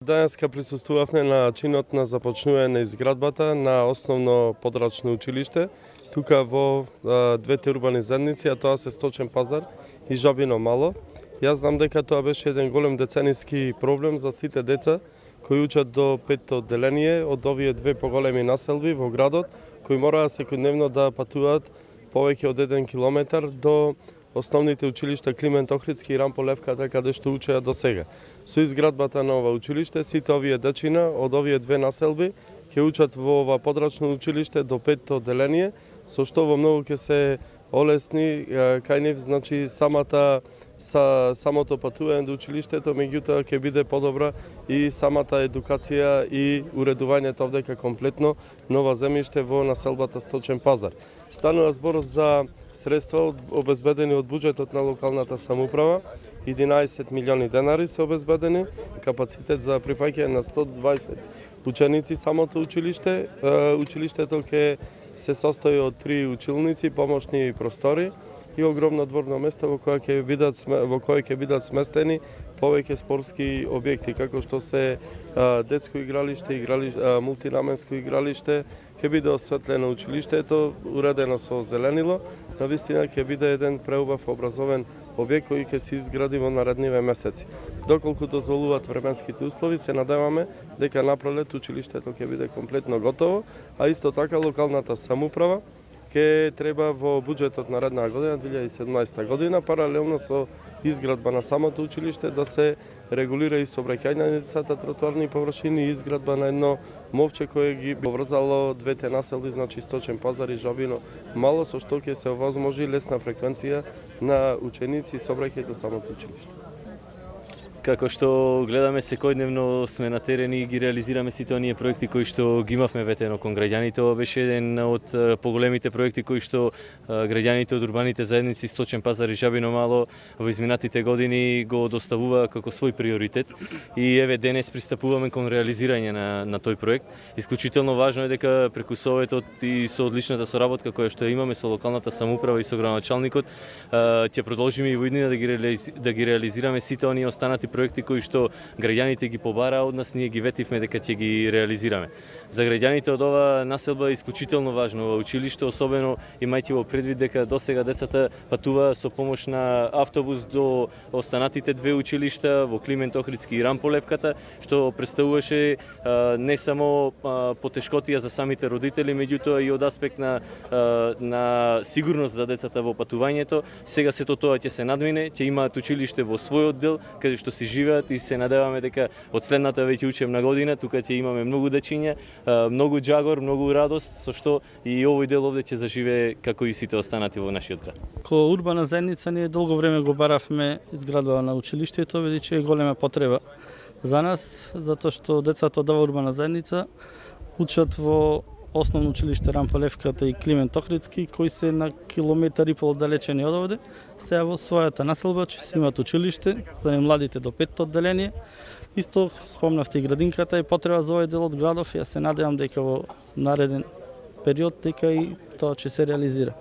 Денеска присуствувавме на чинот на започнување на изградбата на основно подрачно училиште, тука во двете урбани заедници, а тоа се Сточен пазар и Жабино мало. Јас знам дека тоа беше еден голем децениски проблем за сите деца кои учат до 5-то одделение од овие две поголеми населби во градот, кои мораа секојдневно да патуваат повеќе од 1 километар до основните училишта Климент Охридски и Рампо Левката, каде што учеа до сега. Со изградбата на ова училиште, сите овие дечина од овие две населби ќе учат во ова подрачно училиште до 5-то одделение, со што во многу ќе се олесни кај нив, значи самото патување до училиштето, меѓутоа ќе биде подобра и самата едукација и уредувањето овдека комплетно нова земјиште во населбата Сточен пазар. Станува збор за средства обезбедени од буџетот на локалната самоуправа, 11 милиони денари се обезбедени, капацитет за прифаќање на 120 ученици самото училиште. Училиштето ќе се состои од 3 училници, помошни простори и огромно дворно место во кое ќе бидат сместени повеќе спортски објекти, како што се детско игралиште, мултинаменско игралиште, ќе биде осветлено училиштето, уредено со зеленило. Навистина ќе биде еден преубав образовен објект кој ќе се изгради во наредниве месеци. Доколку дозволуваат временските услови, се надеваме дека напролет училиштето ќе биде комплетно готово, а исто така локалната самоуправа ќе треба во буџетот на наредна година, 2017 година, паралелно со изградба на самото училиште, да се регулира и сообраќајницата, тротоарни површини и изградба на едно мовче кое ги поврзало двете населби, значи Сточен пазар и Жабино мало, со што ќе се овозможи лесна фреквенција на ученици и сообраќај до самото училиште. Како што гледаме секојдневно сме на терен и ги реализираме сите оние проекти кои што ги имавме ветено кон граѓаните. Ова беше еден од поголемите проекти кои што граѓаните од урбаните заедници Сточен пазар и Жабино мало во изминатите години го доставува како свој приоритет. И еве денес пристапуваме кон реализирање на тој проект. Исклучително важно е дека преку советот и со одличната соработка која што имаме со локалната самоуправа и со градоначалникот ќе продолжиме и во иднина да ги реализираме сите оние останати проекти кои што граѓаните ги побараа од нас, ние ги ветивме дека ќе ги реализираме. За граѓаните од ова населба е исклучително важно ова училиште, особено имајќи во предвид дека досега децата патуваа со помош на автобус до останатите две училишта во Климент Охридски и Рампо Левката, што представуваше не само потешкотија за самите родители, меѓутоа и од аспект на сигурност за децата во патувањето. Сега сето тоа ќе се надмине, ќе имаат училиште во свој оддел, каде што си живеат и се надеваме дека од следната веќе учебна година тука ќе имаме многу дечиња, многу џагор, многу радост, со што и овој дел овде ќе заживее како и сите останати во нашиот град. Ко урбана заедница ние долго време го баравме изградба на училиштето, бидејќи е голема потреба за нас, затоа што децата од оваа урбана заедница учат во основно училиште Рампо Левката и Климент Охридски, кои се на километар и пол оддалечени од овде, сега во својата населба че си имаат училиште, за младите до 5-то одделение. Исто спомнавте и градинката е потреба за овој дел од градов и јас се надевам дека во нареден период дека и тоа ќе се реализира.